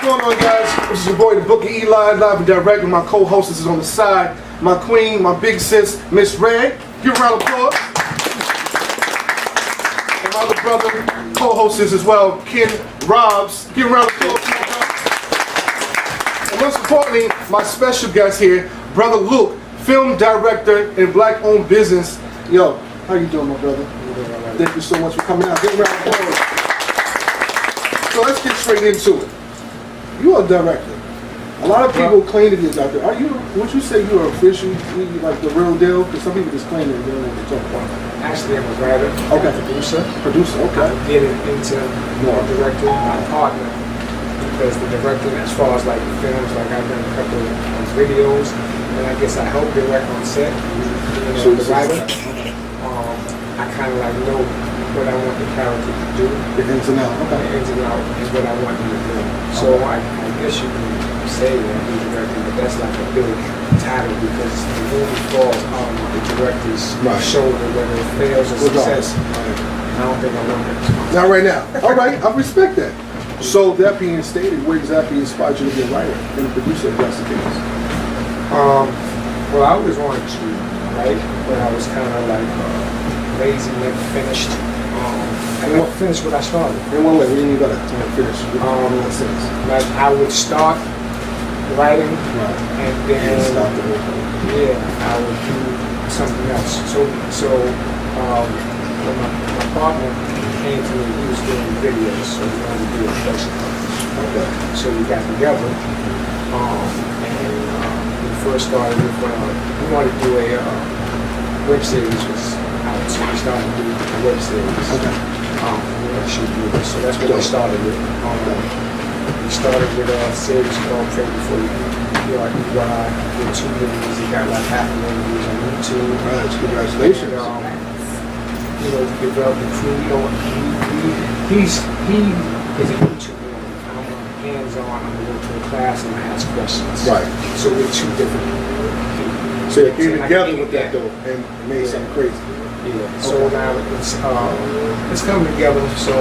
going on, guys? This is your boy, the Booker Eli, live and direct, and my co-hostess is on the side. My queen, my big sis, Miss Red. Give a round of applause. And my other brother, co-hostess as well, Ken Robs. Give a round of applause. And most importantly, my special guest here, Brother Luke, film director and black-owned business. Yo, how you doing, my brother? Thank you so much for coming out. Give a round of applause. So let's get straight into it. You are a director. A lot of people claim to be a director. Are you? Would you say you are officially like the real deal? Because some people just claim that they don't know what they're talking about. Actually, I'm a writer. Okay. Producer. Producer. Okay. I'm getting into more directing. My partner, because the directing, as far as like films, like I've done a couple of videos, and I guess I help direct on set. You know, the writer. I kind of like know what I want the character to do. The ins and outs. Okay. The ins and outs is what I want them to do. So I guess you can say that I'm directing, but that's like a big title because the movie falls on the director's shoulder, whether it fails or success. I don't think I want that. Not right now. All right, I respect that. So that being stated, what exactly inspired you to be a writer and a producer of That's the Case? Well, I always wanted to write, but I was kind of like lazy, never finished. I never finished what I started. In one way, what do you mean by that? Finish. Like I would start writing, and then I would do something else. So when my partner came to me, he was doing videos, so he wanted to do a production company. Okay. So we got together, and we first started with we wanted to do a web series. So we started to do a web series. Okay. So that's what we started with. We started with a series called Pray Before You Ride. With 2 videos, it got like 500,000 views on YouTube. Right, congratulations. You know, we developed the crew. You know, he is a YouTuber. I'm hands-on. I'm going to go to a class and I ask questions. Right. So we're 2 different people. So you came together with that though and made something crazy. Yeah. So now it's coming together. So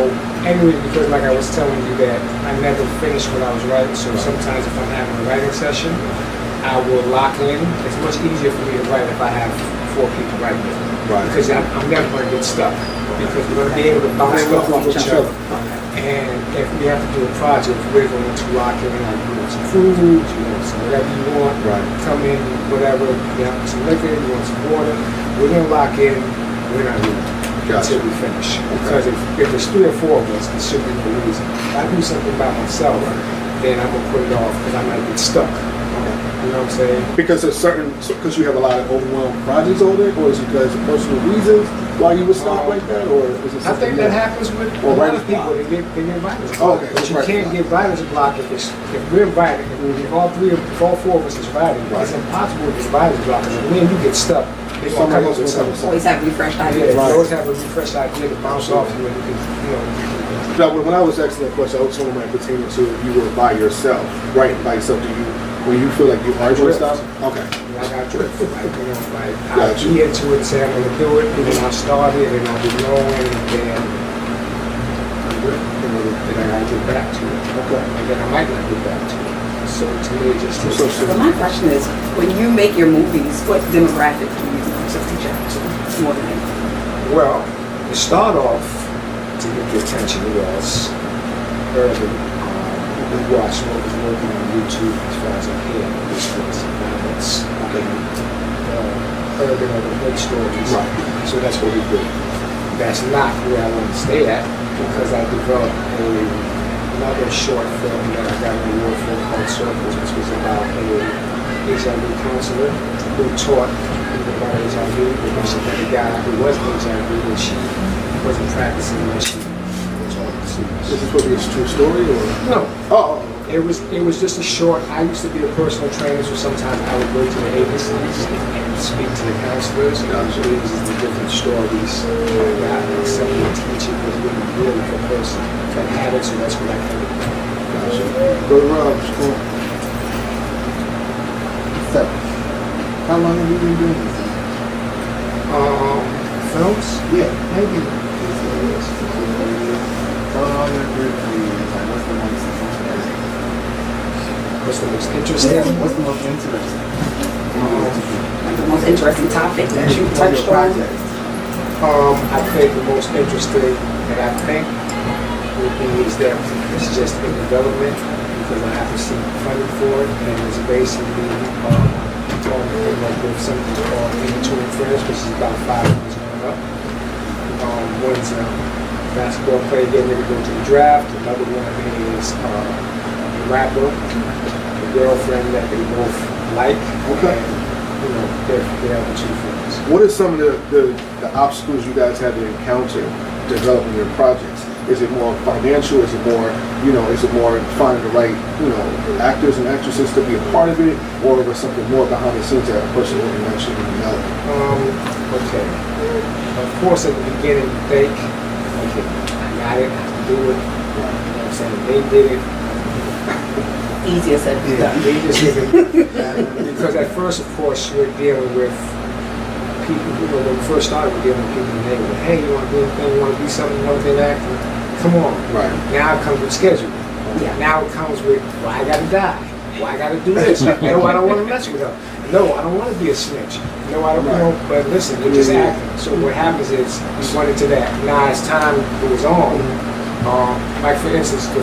anyway, because like I was telling you that I never finished what I was writing. So sometimes if I'm having a writing session, I will lock in. It's much easier for me to write if I have 4 people writing with me. Right. Because I'm never going to get stuck. Because we're going to be able to bounce stuff off each other. And if we have to do a project, we're going to lock in, like you want some food, you want some whatever you want. Right. Come in, whatever. You want some liquor, you want some water. We're going to lock in. We're not leaving until we finish. Because if there's 3 or 4 of us, there should be no reason. If I do something by myself, then I'm gonna put it off because I might get stuck. You know what I'm saying? Because because you have a lot of overwhelmed projects on it, or is it because of personal reasons why you would stop like that, or is it? I think that happens with a lot of people. They get writer's block. But you can't get writer's block if we're writing. If all 4 of us is writing, it's impossible to get writer's block. Because when you get stuck. Always have refreshed ideas. Yeah, you always have a refreshed idea to bounce off you and you can, Now, when I was asking that question, I was talking about pertaining to if you were by yourself, writing by yourself. When you feel like you are doing stuff? Okay. I got drift. I'll be into it, say I'm going to do it, and then I'll start it, and I'll be going, and then I'm good. And then I'll get back to it. Okay. And then I might not get back to it. So to me, it just is. But my question is, when you make your movies, what demographic do you reach out to more than anything? Well, to start off, to get the attention was urban. We watched what was working on YouTube as far as I can. This was violence, urban or the hood stories. Right. So that's what we did. That's not where I want to stay at because I developed another short film that I got an award for called Circles, which was about a HIV counselor who taught people about HIV, because she met a guy who was HIV and she wasn't practicing when she was on the series. Is this supposed to be a true story or? No. Oh. It was just a short. I used to be a personal trainer, so sometimes I would go to the agencies and speak to the counselors and these are the different stories I got. Except for teaching was really for a person that had it, so that's what I can do. Go to Rob, school. 7. How long have you been doing this? Films? Yeah. Maybe. How long have you been doing this? What's the most? what's the most interesting? What's the most interesting? Like the most interesting topic that you touched on? I think the most interesting that I think would be is that it's just in development because I have to see funding for it, and it's basically trying to come up with something called In-Between Friends, which is about 5 years going up. One's a basketball player getting ready to go to the draft. Another one is a rapper, a girlfriend that they both like. Okay. And, you know, they're the two friends. What are some of the obstacles you guys had to encounter developing your projects? Is it more financial? Is it more, is it more finding the right, actors and actresses to be a part of it? Or was something more behind the scenes that a person wouldn't actually develop? Okay. Of course, at the beginning, you think, okay, I got it, I can do it. You know what I'm saying? They did it. Easier said than done. They just did it. Because at first, of course, you're dealing with people, when we first started, we're dealing with people in the neighborhood. Hey, you want to do anything? You want to be something? You want to be an actor? Come on. Right. Now it comes with schedule. Yeah. Now it comes with, well, I got to die. Well, I got to do this. No, I don't want to mess with her. No, I don't want to be a snitch. No, I don't know. But listen, you're just acting. So what happens is you run into that. Now as time goes on, like for instance, the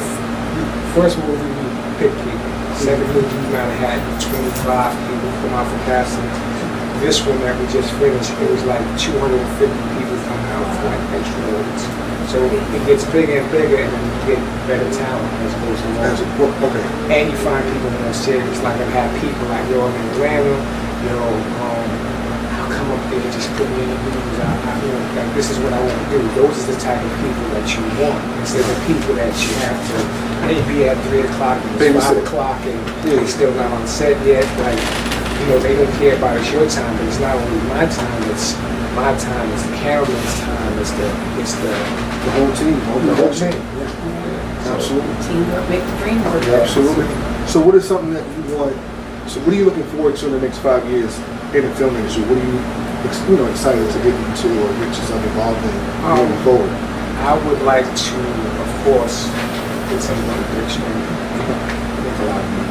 first movie we picked people. Second movie we might have had 25 people come out for castings. This one that we just finished, it was like 250 people coming out for like extra roles. So it gets bigger and bigger, and then you get better talent as it goes along. Okay. And you find people more serious. Like I've had people like, yo, I'm in Atlanta, I'll come up there and just put me in the movies. Like, this is what I want to do. Those are the type of people that you want, instead of people that you have to maybe at 3 o'clock and 5 o'clock and they're still not on set yet. Like, they don't care about it's your time, but it's not only my time, it's my time, it's the cameraman's time, it's the whole team. the whole team. Yeah. Absolutely. Teamwork make the dream work. Absolutely. So what is something that you want, so what are you looking forward to in the next 5 years in the film industry? What are you excited to get into or get yourself involved in moving forward? I would like to, of course, get some on the big screen. Make a lot of money.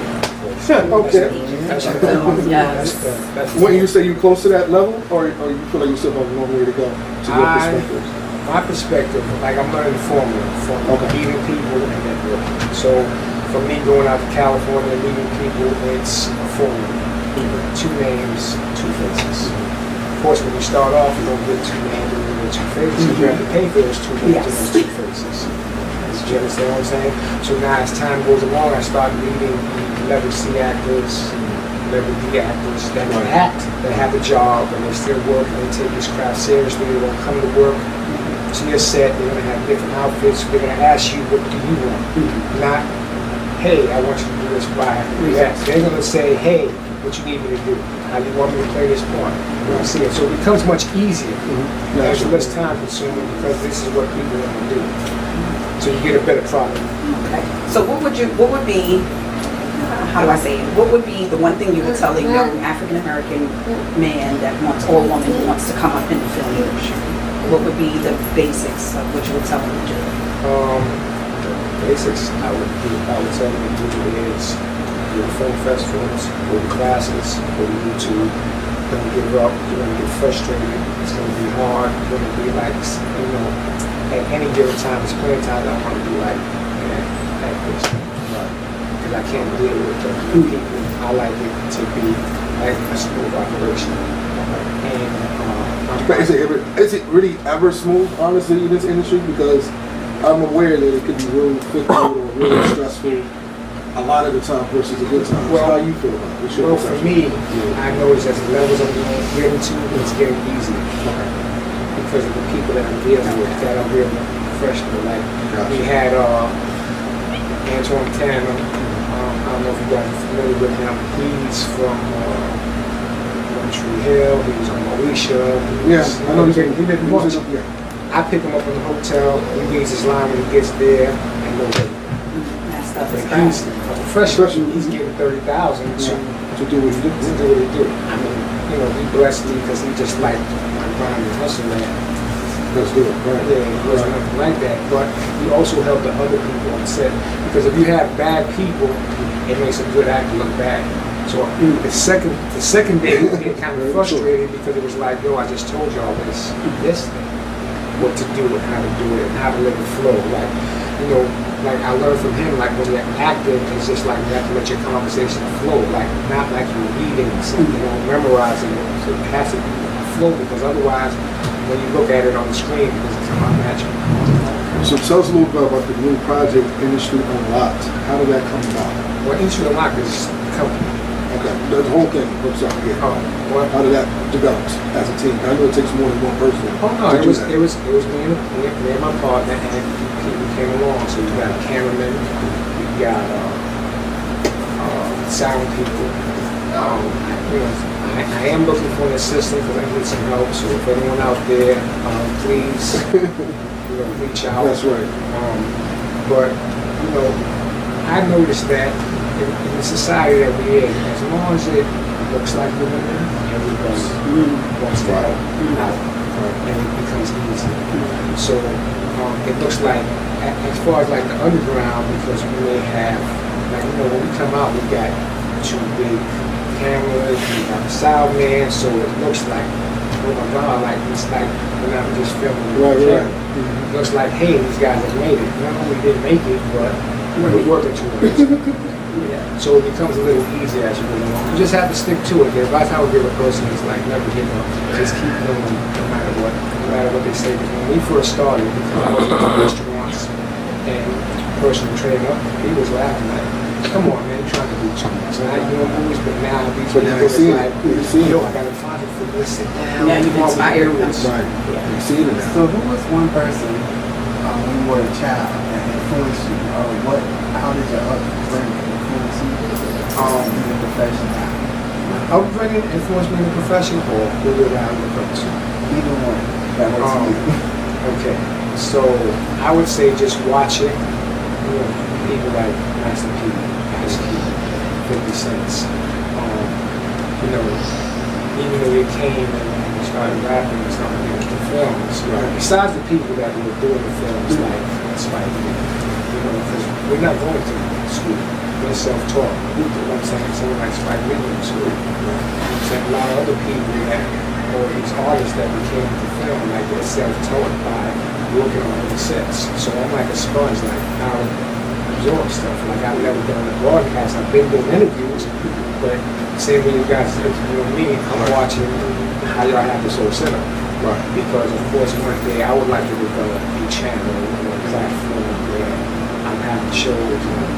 Okay. That's When you say you're close to that level, or you feel like you still have a long way to go to your perspective? My perspective, like I'm learning the formula from meeting people and networking. So for me going out to California and meeting people, it's a formula. 2 names, 2 faces. Of course, when you start off, you don't get 2 names, you don't get 2 faces. You have to pay for those 2 names and those 2 faces. Do you understand what I'm saying? So now as time goes along, I start meeting level C actors, level D actors that act, that have a job, and they still work, and they take this craft seriously. They don't come to work to your set. They're going to have different outfits. They're going to ask you, what do you want? Not, hey, I want you to do this, why I have to do that. They're going to say, hey, what you need me to do? How do you want me to play this part? You know, see it. So it becomes much easier. It's less time consuming because this is what people want to do. So you get a better product. Okay. So what would be, how do I say it? What would be the one thing you would tell a young African-American man or woman who wants to come up in the film industry? What would be the basics of what you would tell them to do? Basics, I would tell them to do is go to film festivals, go to classes, go to YouTube. Don't give up, you're going to get frustrated, it's going to be hard, you're going to be like, at any given time, it's plenty of times I want to be like, at this. Because I can't deal with the people. I like it to be like a smooth operation. And is it really ever smooth, honestly, in this industry? Because I'm aware that it could be really difficult or really stressful a lot of the time versus a good time. Well, how you feel about it? Well, for me, I notice as the levels I'm getting to, it's getting easier. Because of the people that I'm dealing with, that are real professional. Like, we had Antoine Tanner, I don't know if you guys are familiar with him. He's from Tree Hill, he was on Moesha. I know he did a bunch. I pick him up in the hotel, he reads his line when he gets there, and no way. That stuff is But he's a professional, he's getting $30,000 to do what you do. to do what he do. I mean, he blessed me because he just like my grind and hustle, man. Let's do it. Right. Yeah, he wasn't nothing like that. But he also helped the other people on set. Because if you have bad people, it makes a good actor look bad. So the second day, we get kind of frustrated because it was like, yo, I just told y'all this yesterday, what to do and how to do it and how to let it flow. Like, you know, like I learned from him, like when you're acting, it's just like you have to let your conversation flow, like not like you're reading something or memorizing it. So it has to flow because otherwise, when you look at it on the screen, it doesn't come out natural. So tell us a little bit about the new project, Industry Unlocked. How did that come about? Well, Industry Unlocked is the company. Okay, the whole thing. I'm sorry. Yeah. Oh, well, How did that develop as a team? I know it takes more than one person. oh no, to it do was that. me and my partner, and people came along. So we got a cameraman, we got sound people. You know, I am looking for an assistant because I need some help. So if anyone out there, please, you know, reach out. That's right. But you know, I noticed that in the society that we're in, as long as it looks like we're living, everybody wants to help out, and it becomes easy. So it looks like, as far as like the underground, because we may have, like, you know, when we come out, we got 2 big cameras, we got the sound man, so it looks like, oh my God, like it's like we're not just filming with the camera. It looks like, hey, these guys have made it. Not only did they make it, but we're working towards it. So it becomes a little easier as you go along. You just have to stick to it. The advice I would give a person is like never give up. Just keep going no matter what. No matter what they say. When we first started, because I was in restaurants and personal trainer, he was laughing like, come on man, you're trying to do too much. And I do movies, but now these But now people you see is it. like, You see it. yo, I gotta find it for this, sit down. Yeah, you come on, inspire we do them. this. Right. You see it now. So who was one person when you were a child that influenced you? How did your upbringing influence you in the profession now? Upbringing influenced me in the profession, or who did I look up to? Either one that works for you. Okay, so I would say just watch it. You know, people like Master P, Ice Cube, 50 Cent. You know, even though they came and started rapping and started getting into films. Right. Besides the people that were doing the films like Spike Lee, you know, because we're not going to school. We're self-taught. You know what I'm saying? Someone like Spike Lee went to school. I'm saying a lot of other people that, or these artists that became into film, like they're self-taught by working on the sets. So I'm like a sponge, like how to absorb stuff. Like I've never done a broadcast. I've been doing interviews, but same way you guys interviewing me, I'm watching how y'all have this whole setup. Right. Because of course one day I would like to develop a channel or a platform where I'm having shows and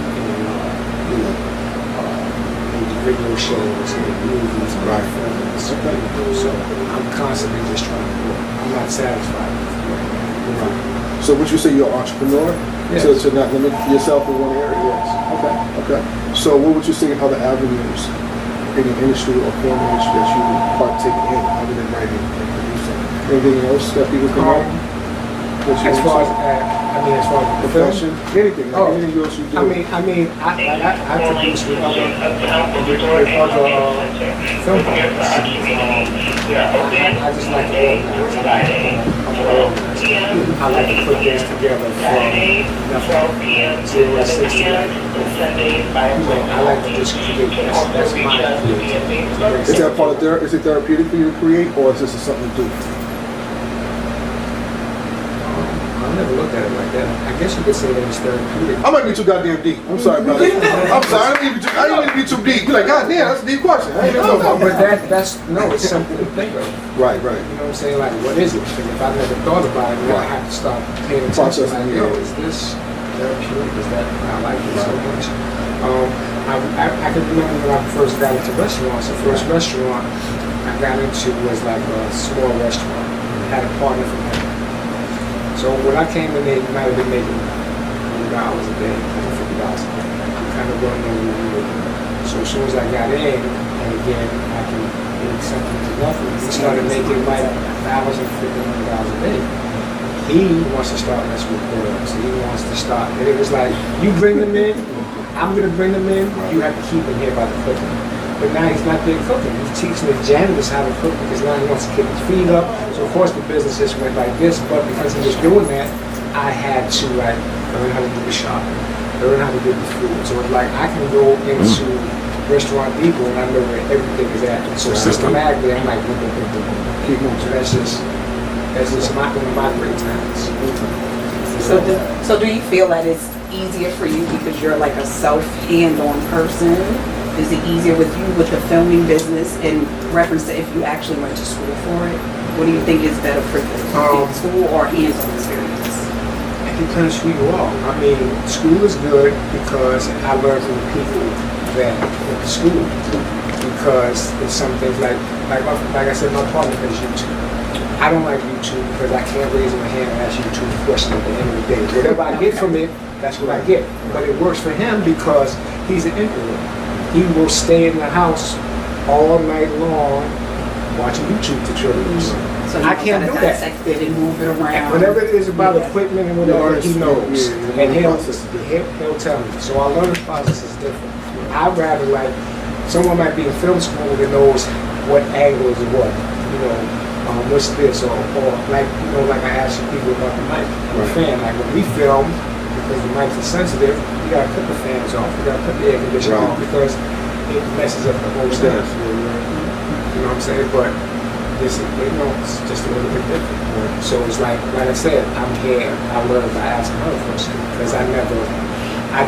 video shows and movies and Right. films. So I'm constantly just trying to grow. I'm not satisfied with it. So would you say you're an entrepreneur? Yes. To not limit yourself in one area? Yes. Okay. Okay. So what would you say other avenues in the industry or film industry that you would partake in other than writing and producing? Anything else that people can know? As far as as far as the profession, film, anything, like Oh. anything else you do. I produce with other film companies. I just like to organize. I like to put things together from nothing, 0 to 60. I like to just create. That's my creativity. Is that part of is it therapeutic for you to create, or is this something to do? I never looked at it like that. I guess you could say that it's therapeutic. I might be too goddamn deep. I'm sorry, brother. I'm sorry. I didn't mean to be too deep. You're like, God damn, that's a deep question. I ain't never No, thought but about that. that's it's something to think of. Right, right. You know what I'm saying? Like, what is it? Because if I never thought about it, now I have to start paying attention. Processing, Like, yeah. yo, is this therapeutic? Is that I like it so much? I can remember when I first got into restaurants. The first restaurant I got into was like a small restaurant. I had a partner from there. So when I came in there, you might have been making $100 a day, $50 a day. I'm kind of running over the year. So as soon as I got in, and again, I can make something to nothing. We started making like $1,000, $1,500 a day. He wants to start messing with girls. He wants to start, and it was like, you bring them in, I'm gonna bring them in. You have to keep them here by the cooking. But now he's not there cooking. He's teaching the janitors how to cook because now he wants to keep his feet up. So of course the business just went like this. But because he was doing that, I had to like learn how to do the shopping, learn how to do the food. So it's like I can go into Restaurant Depot and I know where everything is at. So systematically, I'm like, boom, boom, boom, boom, boom. Keep moving. So that's just one of my great times. So do you feel that it's easier for you because you're like a hands-on person? Is it easier with you with the filming business in reference to if you actually went to school for it? What do you think is better for you, school or hands-on experience? It depends who you are. I mean, school is good because I learned from the people that went to school. Because it's some things like I said, my partner does YouTube. I don't like YouTube because I can't raise my hand and ask YouTube a question at the end of the day. Whatever I get from it, that's what I get. But it works for him because he's an introvert. He will stay in the house all night long watching YouTube tutorials. So I can't do that. Dissect it and move it around. Whatever it is about equipment and whatever, he knows. Yeah, And he'll tell me. So our learning process is different. I'd rather like, someone might be in film school that knows what angle is what, what's this, or like, like I asked you people about the mic, the fan, like when we film, because the mics are sensitive, you gotta cut the fans off, you gotta cut the air conditioner off, because it messes up the whole thing. You know what I'm saying? But this, it's just a little bit different. So it's like I said, I'm here, I learn by asking her question, because I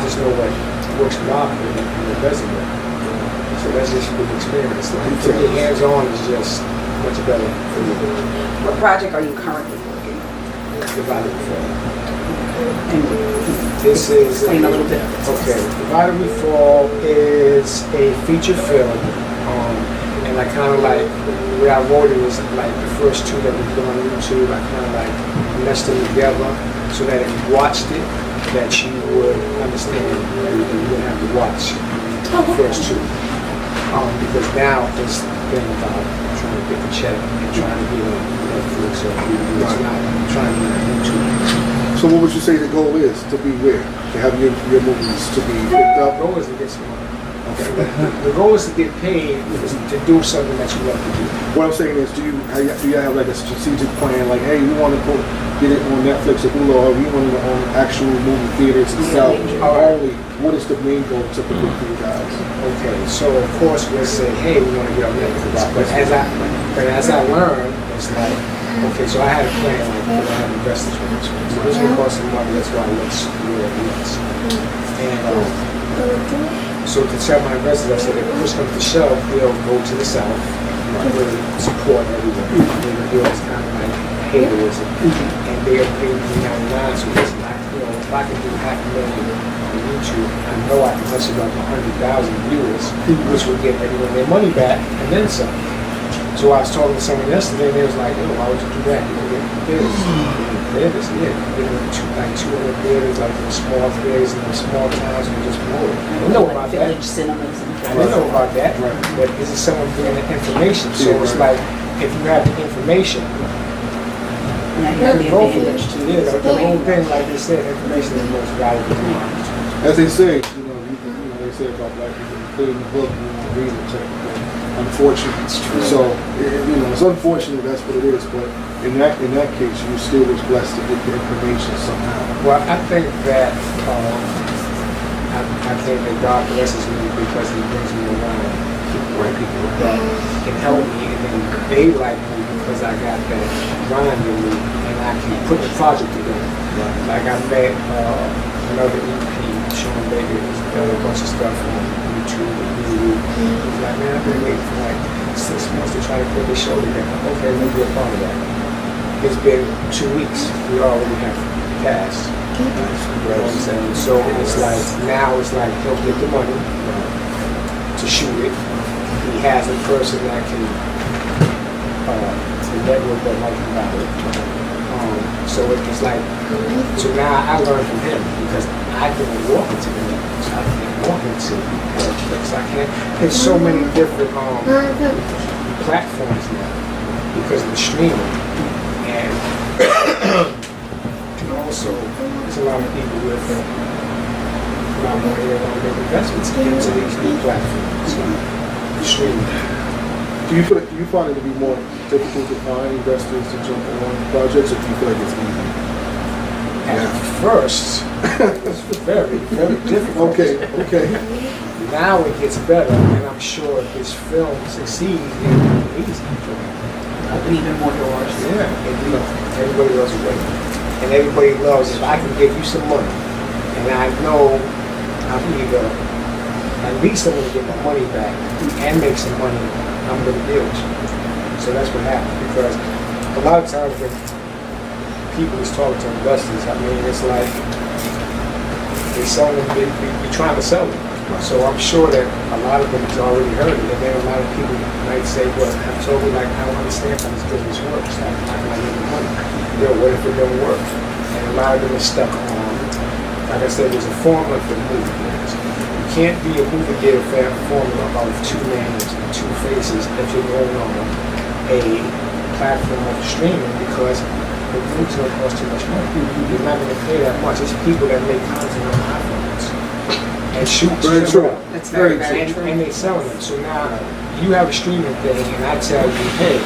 just know what works with our equipment and what doesn't work. So that's just a good experience. Like, to me, hands-on is just much better for me. What project are you currently working? Divided Before. And This is explain a little bit. Okay, Divided Before is a feature film, and I kind of like, the way I wrote it was like the first two that we put on YouTube, I kind of like meshed them together so that if you watched it, that you would understand everything. You wouldn't have to watch the first two. Because now it's been about trying to get the check and trying to be on Netflix or it's not trying to be on YouTube. So what would you say the goal is to be where? To have your movies to be picked The up? goal is to get some money. The goal is to get paid to do something that you love to do. What I'm saying is, do you have like a strategic plan? Like, hey, we want to get it on Netflix or Hulu, or we want it on actual movie theaters itself. Only, what is the main goal typically for you guys? Okay, so of course we'll say, hey, we want to get on Netflix. But as I learned, it's like, okay, so I had a plan, like, I had investors with this one. So this will cost some money, that's why it looks the way it looks. And so to tell my investors, I said, if push comes to shove, they'll go to the south, really support everyone. They'll do it kind of like haterism. And they'll pay me $99. So listen, if I can do $500,000 on YouTube, I know I can touch about 100,000 viewers, which will get everyone their money back and then some. So I was talking to someone yesterday, and they was like, why would you do that? You get theaters. Theaters, yeah. Like 200 theaters, like in small theaters in the small towns, and just promote it. I didn't know about that. Village cinemas and I didn't know about that. But this is someone bringing the information. So it's like, if you have the information, go for it. Yeah, the whole thing, like they said, information is the most valuable thing. As they say, they say about black people, including the book, read it, check it. Unfortunate. So, it's unfortunate that's what it is, but in that case, you still was blessed to get the information somehow. Well, I think that I think that God blesses me because He brings me around people that can help me, and then they like me because I got that mind in me, and I can put the project together. Like I met another EP, Sean Baker, who's done a bunch of stuff on YouTube and Hulu. He's like, man, I've been waiting for like 6 months to try to put this show together. Okay, we'll be a part of that. It's been 2 weeks. We already have cast. You know what I'm saying? So it's like, now it's like he'll get the money to shoot it. He has a person that can, the network that might come out of it. So it's like, so now I learned from him because I didn't walk into the networks. I can't walk into Netflix. I can't. There's so many different platforms now because of the streaming. And also, there's a lot of people with a lot more money that want to make investments into these new platforms. streaming. Do you find it to be more difficult to find investors to jump on projects, or do you feel like it's easy? At first, it's very, very difficult. Okay. Now it gets better, and I'm sure if this film succeeds, it'll be easy for me. Open even more doors. Yeah, and you know, everybody loves winning. And everybody loves if I can give you some money, and I know I'm either, at least I'm going to get my money back and make some money, I'm going to deal with you. So that's what happens, because a lot of times when people is talking to investors, I mean, it's like they sell them, you're trying to sell them. So I'm sure that a lot of them has already heard it, and then a lot of people might say, well, I'm totally like, I don't understand how this business works. Like, how can I get the money? You know, what if it don't work? And a lot of them are stuck on, like I said, there's a formula for movie theaters. You can't be a movie theater formula of two names and two faces if you're going on a platform of streaming, because the movie's going to cost too much money. You're not going to pay that much. It's people that make content on iPhones and shoot. Very true. That's very, And, very true. and they selling them. So now you have a streaming thing, and I tell you, hey,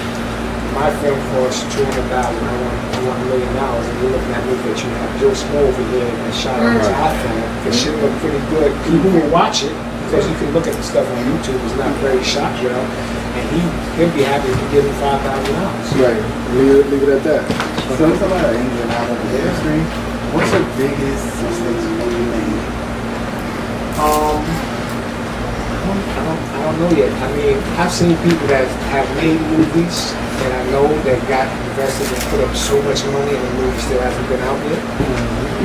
my film costs $200,000. I want $1 million, and you're looking at me that you have Joe Smo over here that shot on his iPhone. It should look pretty good. People will watch it because you can look at the stuff on YouTube. It's not very shot well, and he'll be happy if you give him $5,000. Right. Leave it at that. So it's a lot of ins and outs of the industry. What's the biggest mistakes you made? I don't know yet. I mean, I've seen people that have made movies that I know that got invested and put up so much money, and the movie still hasn't been out yet.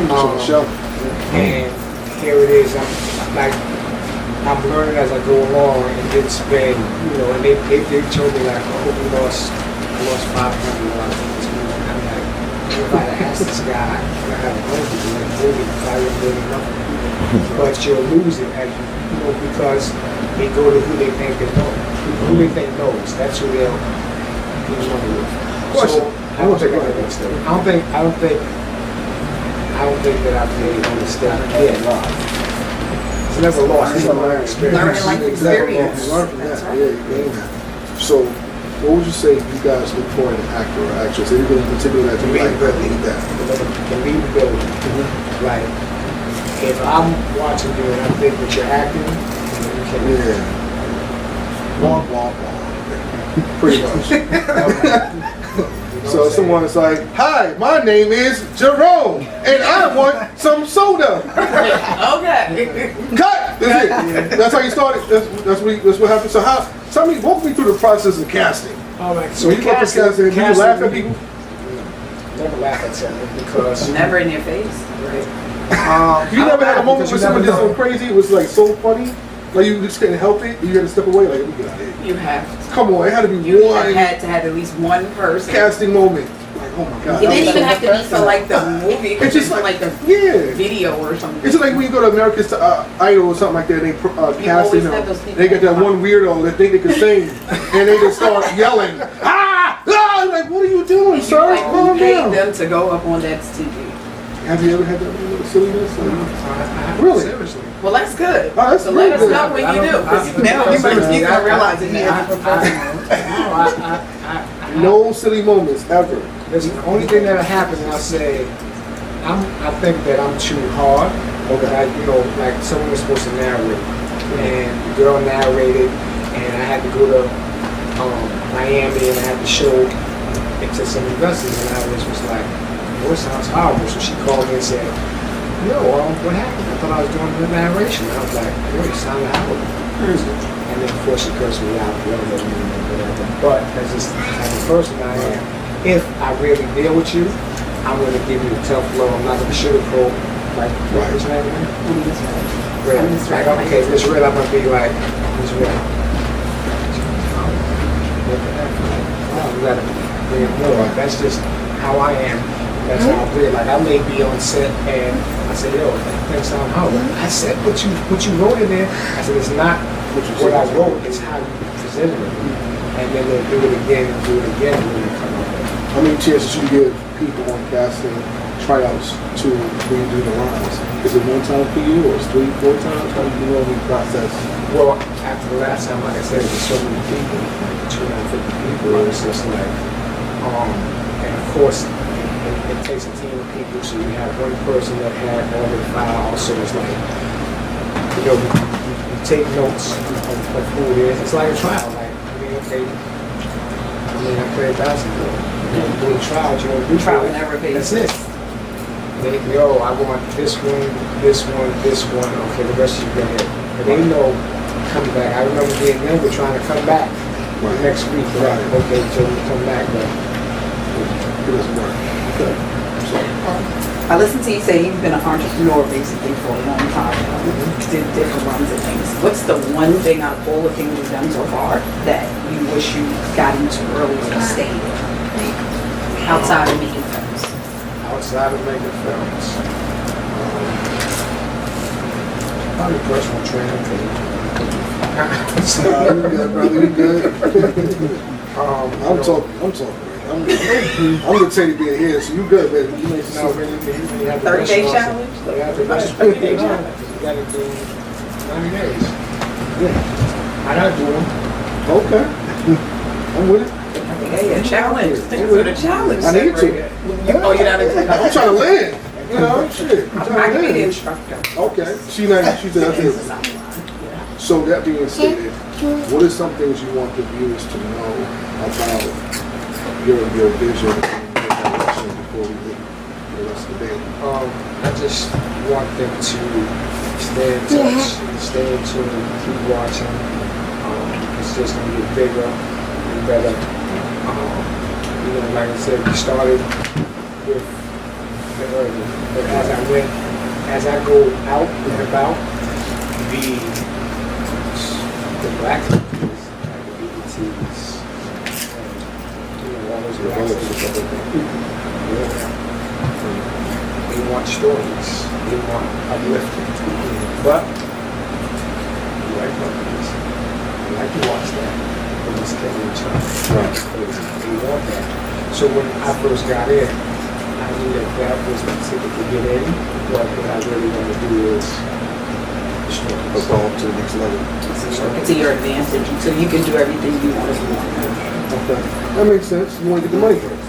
On the shelf. And here it is. I'm learning as I go along, and it's been, you know, and they told me like, oh, I lost $500 on this movie. And I'm like, if I had asked this guy, can I have a movie? Like, movie, I wouldn't do nothing. But you'll lose it, as you know, because they go to who they think they know. Who they think knows. That's who they'll give money with. Question. So I don't think I mistake. I don't think that I've made a mistake yet. It's never lost. It's a learning experience. Learning life experience. You learn from that. That's right. Yeah, you gain that. So, what would you say you guys look for in an actor or actress? Anything in particular that you like that need that? Believability. Like, if I'm watching you and I think that you're acting, then you can. Yeah. Walk. Pretty much. So someone's like, "Hi, my name is Jerome, and I want some soda." Okay. Cut. That's it. That's how you started. That's what happened. So walk me through the process of casting. Oh, like, So you go for casting, do you laugh at people? Never laugh at someone because Never in your face. You never had a moment where someone did something crazy? It was like so funny, like you just couldn't help it. You had to step away, like, let me get out of here. You have. Come on, it had to be You one have had to have at least one person. casting moment. Like, oh my god. It didn't even have to be for like the movie. It could It's be just for like- like the Yeah. video or something. It's like when you go to America's Idol or something like that, they casting always them. have those people They get that that one weirdo that think they can sing, and they just start yelling, ah! Like, what are you doing, You, sir? like, Calm who paid down. them to go up on that TV? Have you ever had that little silliness? really Really? seriously. Well, that's good. Oh, that's So let really us good. know when you do, because now you might you gonna realize it here. No silly moments ever. Listen, the only thing that'll happen, I'll say, I think that I'm too hard. Okay. Like, you know, like someone was supposed to narrate, and the girl narrated, and I had to go to Miami, and I had to show it to some investors, and I was like, oh, it sounds horrible. So she called me and said, yo, what happened? I thought I was doing the narration. I was like, yo, you sound horrible. And then of course she cursed me out, whatever. But as a person I am, if I really deal with you, I'm going to give you a tough blow. I'm not going to sugarcoat. Like, what is that name? Red. Like, okay, Miss Red, I'm going to be like, Miss Red. No, you got to bring it more. That's just how I am. That's how I feel. Like, I may be on set and I say, yo, that thing sound horrible. I said what you wrote in there. I said, it's not what I wrote, it's how you presented it. And then they'll do it again and do it again when they come up. How many chances you give people on casting tryouts to redo the lines? Is it one time for you, or it's 3, 4 times? How do you normally process? Well, after the last time, like I said, there's so many people, like 250 people, it was just like, and of course, it takes a team of people, so you have one person that had all the files, so it's like, you know, you take notes of who it is. It's like a trial, like, I mean, okay, I played basketball. You know, doing trials, you know, do Trial and error That's basis. it. They go, I want this one, this one, this one, okay, the rest of you go ahead. And they know, come back. I remember being younger trying to come back Right. next week, right? Okay, so we come back, but It doesn't work. Okay. So, I listened to you say you've been an entrepreneur basically for a long time, did different runs and things. What's the one thing out of all the things you've done so far that you wish you got into earlier and stayed outside of making films? outside of making films, probably personal training. you good, brother, you good? I'm No, talking, I'm the Teddy bear here, so you good, baby. You make No, sense. really, you have to 30-day rush challenge? You have to rush 30-day challenge. You gotta do 90 days. Yeah. I gotta do them. Okay. I'm with it. Hey, a challenge. Things with a challenge. I need to. Oh, you're not I'm trying to land. You know, shit. I'm I trying can to be the land. instructor. Okay. She's there. So that being stated, what are some things you want the viewers to know about your vision and your direction before we leave the rest of the day? I just want them to stay in touch, stay in tune, keep watching. It's just gonna get bigger and better. You know, like I said, we started with the early, but as I go out and about, the black companies, like the BETs, you know, all those black companies, they want stories, they want uplifting. But, you like companies, I like to watch that, but just can't reach out. Right. They want that. So when I first got in, I knew that was the ticket to get in, but what I really want to do is stories. Go to the next level. It's to your advantage, so you can do everything you want to do. Okay. That makes sense. You want to get the money first.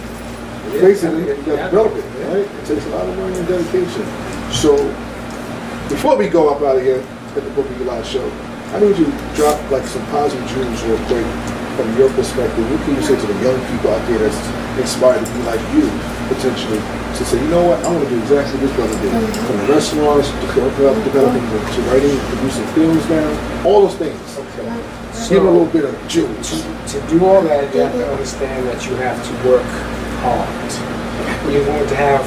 Basically, you got to develop it, right? It takes a lot of money and dedication. So, before we go up out of here at the Book of Eli show, I need you to drop like some positive jewels real quick from your perspective. What can you say to the young people out there that's inspired to be like you, potentially, to say, you know what, I want to do exactly what brother did. From the restaurants, to developing, to writing, producing films now, all those things. Okay. Give them a little bit of jewels. To do all that, you have to understand that you have to work hard. You're going to have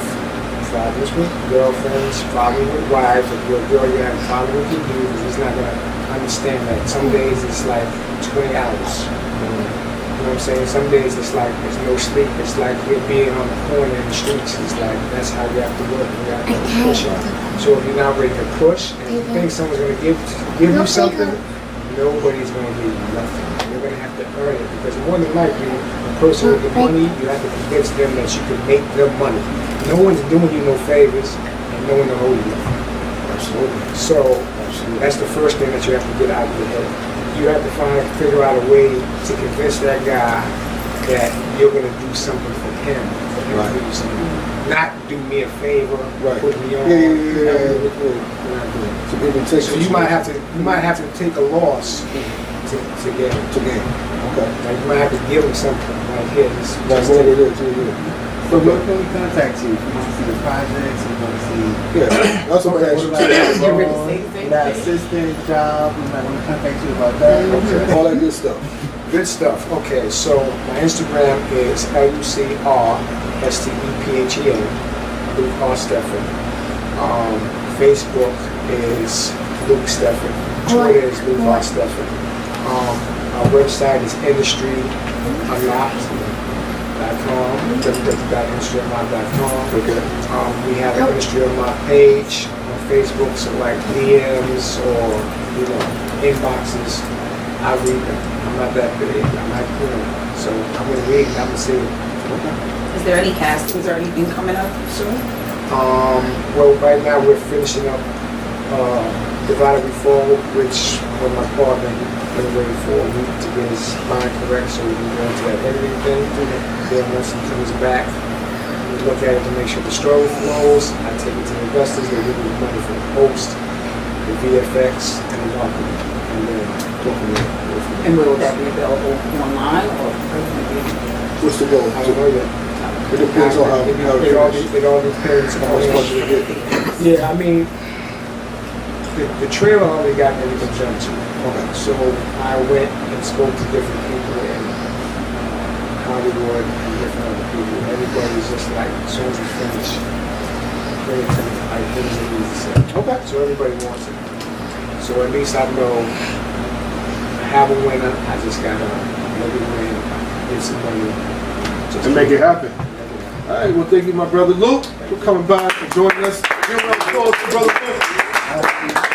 problems with girlfriends, problems with wives. If you're a girl, you have a problem with your dude. He's not going to understand that. Some days it's like 20 hours. You know what I'm saying? Some days it's like there's no sleep. It's like you're being on the corner in the streets. It's like that's how you have to work. You have to push it. So if you're not ready to push and you think someone's going to give you something, nobody's going to give you nothing. You're going to have to earn it because more than likely, the person with the money, you have to convince them that you can make them money. No one's doing you no favors and no one will hold you nothing. Absolutely. So that's the first thing that you have to get out of your head. You have to figure out a way to convince that guy that you're going to do something for him Right. to do something. Not do me a favor, Right. put me on. Yeah. Yeah. To give and take. So you might have to take a loss to get it. to gain. Okay. Like you might have to give him something like his. That's what it is. Yeah. So where can we contact you? If you want to see the projects, you want to see Yeah, that's what I asked you what too. about You're really role, saying that assistant job, we might want to contact you about that. Okay, all that good stuff. Good stuff. Okay, so my Instagram is LUCRSTEPHEA, Luke R. Steffen. Facebook is Luke Steffen. Twitter is Luke R. Steffen. Our website is industryunlocked.com, www.industryunlocked.com. Okay. We have an Industry Unlocked page on Facebook, so like DMs or, inboxes, I read them. I'm not that big. I'm not, so I'm going to read it, I'm going to see it. Is there any castings or anything coming up soon? Well, right now we're finishing up Divided We Fall, which when my partner been away for a week to get his mind correct, so we can go into that editing thing. Then once he comes back, we look at it to make sure the story flows. I take it to the investors, they give me money for the post, the VFX, and the marketing, and then go from there. And will that be available online or? What's the goal? I don't know yet. It depends on how It all depends how much money on. you get. Yeah, I mean, the trailer already got everything done to it. Okay. So I went and spoke to different people in Hollywood and different other people. Everybody's just like, as soon as it's finished, bring it to me. I think it needs to say. Okay. So everybody wants it. So at least I know I have a winner. I just gotta make it win, get some money. Just And make it happen. All right, well, thank you, my brother Luke, for coming by and joining us. Give a round of applause to brother Luke.